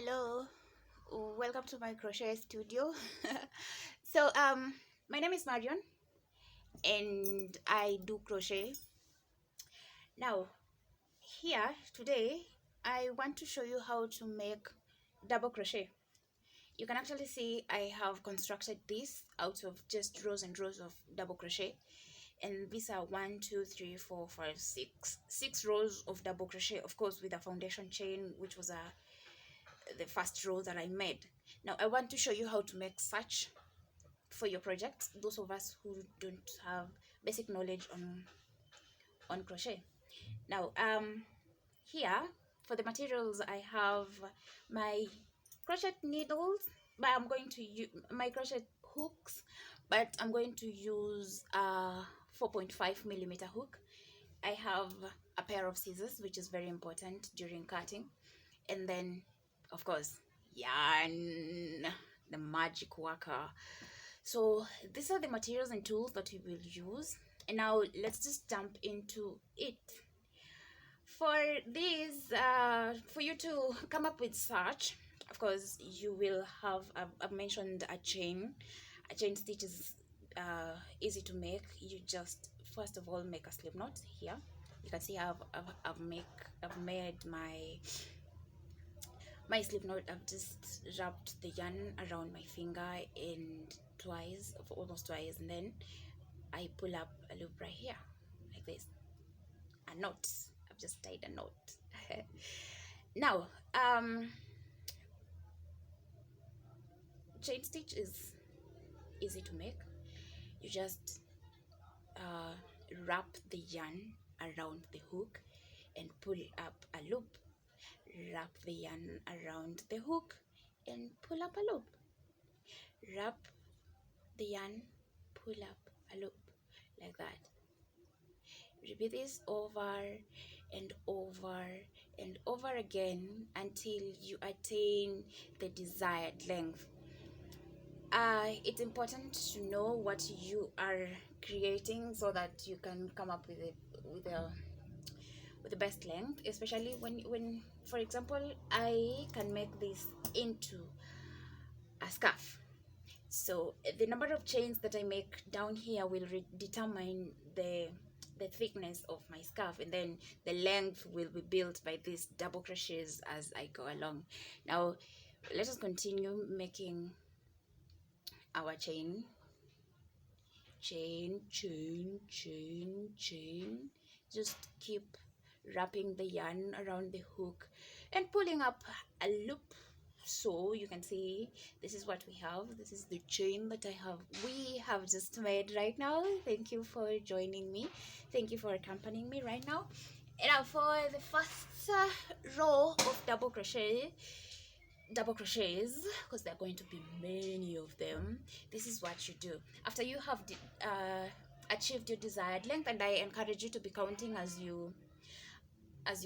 Hello, welcome to my crochet studio. so my name is Marion and I do crochet. Now here today I want to show you how to make double crochet. You can actually see I have constructed this out of just rows and rows of double crochet, and these are 6 rows of double crochet, of course with a foundation chain, which was the first row that I made. Now I want to show you how to make such for your project, those of us who don't have basic knowledge on crochet. Now here for the materials I have my crochet needles, but I'm going to use my crochet hooks, but I'm going to use a 4.5mm hook. I have a pair of scissors, which is very important during cutting, and then of course yarn, the magic worker. So these are the materials and tools that we will use, and now let's just jump into it. For this, for you to come up with such, of course you will have, I've mentioned a chain stitch is easy to make. You just first of all make a slip knot. Here you can see I've made my slip knot. I've just wrapped the yarn around my finger and almost twice, and then I pull up a loop right here like this, a knot. I've just tied a knot. Now chain stitch is easy to make. You just wrap the yarn around the hook and pull up a loop, wrap the yarn around the hook and pull up a loop, wrap the yarn, pull up a loop, like that. Repeat this over and over and over again until you attain the desired length. It's important to know what you are creating so that you can come up with the best length, especially when for example I can make this into a scarf. So the number of chains that I make down here will determine the thickness of my scarf, and then the length will be built by these double crochets as I go along. Now let us continue making our chain. Just keep wrapping the yarn around the hook and pulling up a loop. So you can see this is what we have. This is the chain that we have just made right now. Thank you for joining me. Thank you for accompanying me right now. And now for the first row of double crochets, because there are going to be many of them, this is what you do after you have achieved your desired length. And I encourage you to be counting as you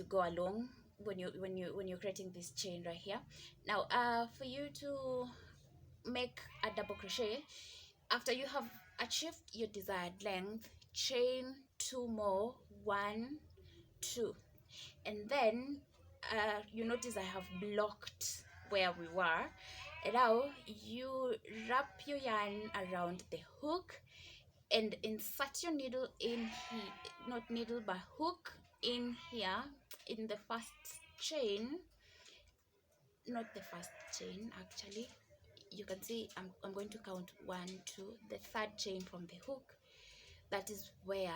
go along when you're creating this chain right here. Now for you to make a double crochet, after you have achieved your desired length, chain 2 more, 1, 2, and then you notice I have blocked where we were, and now you wrap your yarn around the hook and insert your needle in here, not needle but hook in here in the first chain, not the first chain actually. You can see I'm going to count 1, 2, the third chain from the hook. That is where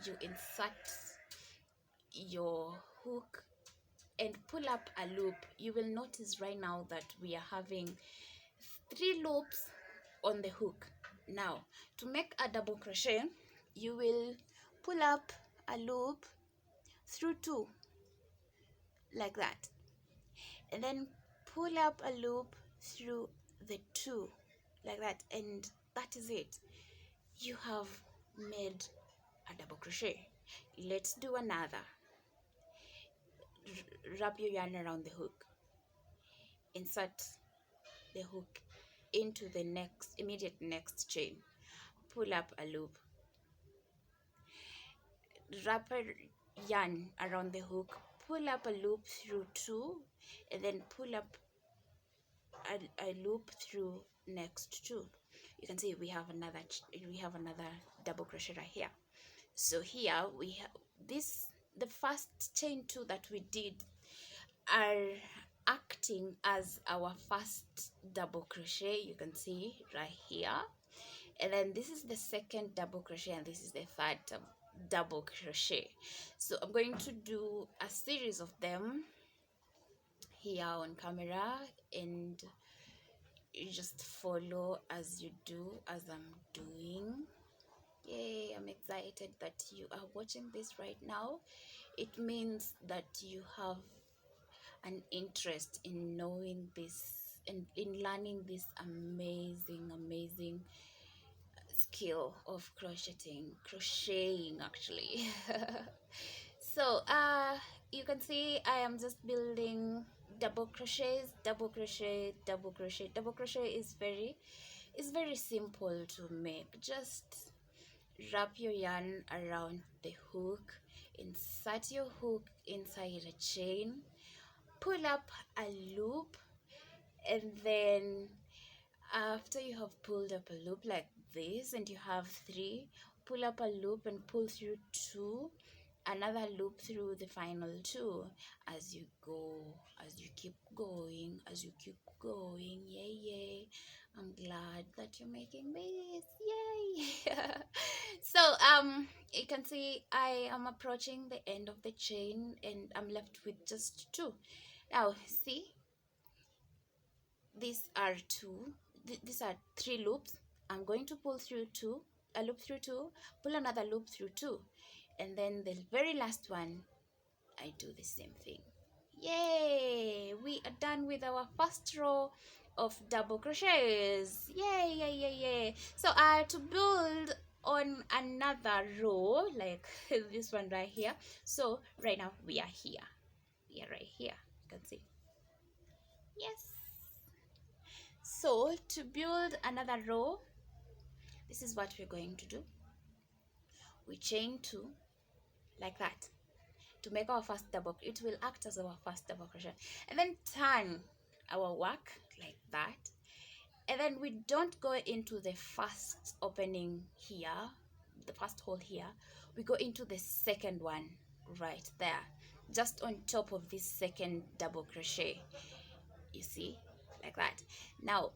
you insert your hook and pull up a loop. You will notice right now that we are having 3 loops on the hook. Now to make a double crochet, you will pull up a loop through 2 like that, and then pull up a loop through the 2 like that, and that is it. You have made a double crochet. Let's do another. Wrap your yarn around the hook, insert the hook into the immediate next chain, pull up a loop, wrap a yarn around the hook, pull up a loop through 2, and then pull up I loop through next two. You can see we have another double crochet right here. So here we have this, the first chain two that we did are acting as our first double crochet. You can see right here, and then this is the second double crochet, and this is the third double crochet. So I'm going to do a series of them here on camera, and you just follow as you do, as I'm doing. Yay, I'm excited that you are watching this right now. It means that you have an interest in knowing this and in learning this amazing skill of crocheting actually. So you can see I am just building double crochets, double crochet, double crochet. Double crochet is very simple to make. Just wrap your yarn around the hook, insert your hook inside a chain, pull up a loop, and then after you have pulled up a loop like this and you have three, pull up a loop and pull through two, another loop through the final two, as you go, as you keep going, as you keep going. Yay, I'm glad that you're making this. Yay. So you can see I am approaching the end of the chain and I'm left with just two. Now see, these are these are three loops. I'm going to pull through two, a loop through two, pull another loop through two, and then the very last one I do the same thing. Yay, we are done with our first row of double crochets. Yay. So to build on another row like this one right here, so right now we are right here, you can see. Yes. So to build another row, this is what we're going to do. We chain two like that to make our first double. It will act as our first double crochet, and then turn our work like that, and then we don't go into the first opening here, the first hole here. We go into the second one right there, just on top of this second double crochet, you see, like that. Now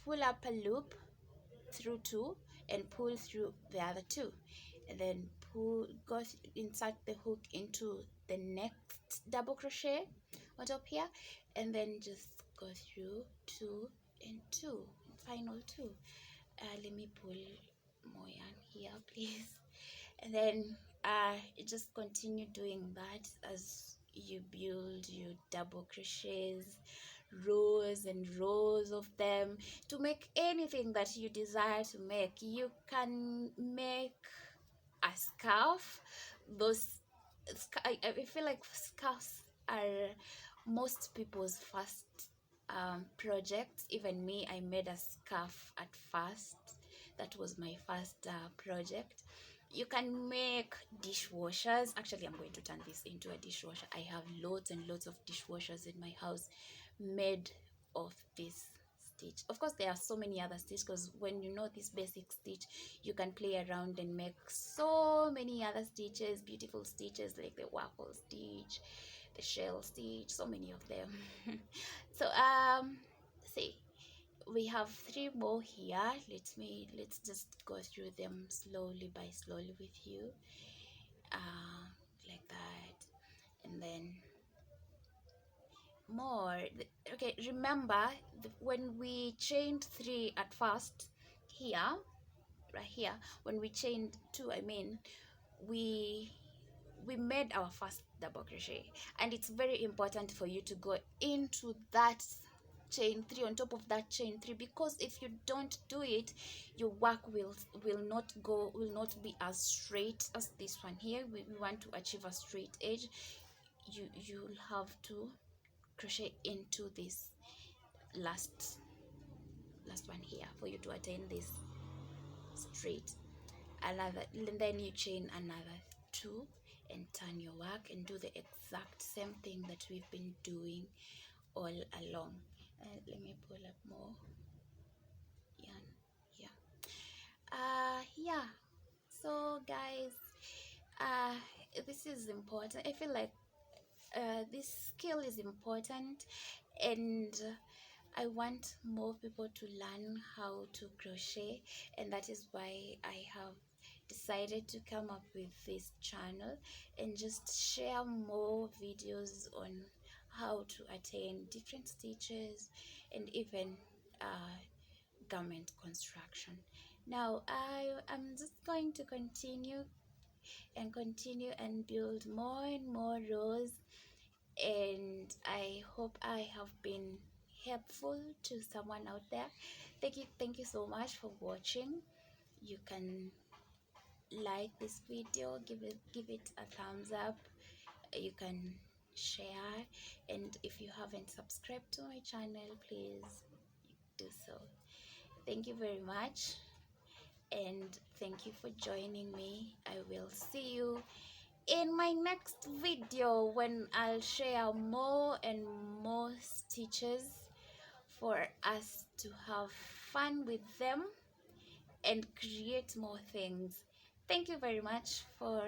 pull up a loop through two and pull through the other two, and then insert the hook into the next double crochet on top here, and then just go through two and two, final two. Let me pull more yarn here please, and then just continue doing that as you build your double crochets, rows and rows of them, to make anything that you desire to make. You can make a scarf. I feel like scarves are most people's first projects. Even me, I made a scarf at first. That was my first project. You can make dishwashers. Actually, I'm going to turn this into a dishwasher. I have lots and lots of dishwashers in my house made of this stitch. Of course, there are so many other stitches, because when you know this basic stitch, you can play around and make so many other stitches, beautiful stitches like the waffle stitch, the shell stitch, so many of them. So see, we have three more here. Let's just go through them slowly with you, like that, and then more. Okay, remember when we chained three at first here, right here, when we chained two, I mean, we made our first double crochet, and it's very important for you to go into that chain three on top of that chain three, because if you don't do it, your work will not be as straight as this one here. We want to achieve a straight edge. You'll have to crochet into this last one here for you to attain this straight. Another, and then you chain another two and turn your work and do the exact same thing that we've been doing all along. Let me pull up more yarn. Yeah. Yeah, so guys, uh this is important. I feel like this skill is important, and I want more people to learn how to crochet, and that is why I have decided to come up with this channel and just share more videos on how to attain different stitches and even garment construction. Now I am just going to continue and build more and more rows, and I hope I have been helpful to someone out there. Thank you so much for watching. You can like this video, give it a thumbs up. You can share, and if you haven't subscribed to my channel, please do so. Thank you very much, and thank you for joining me. I will see you in my next video when I'll share more and more stitches for us to have fun with them and create more things. Thank you very much for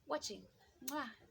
watching. Mwah.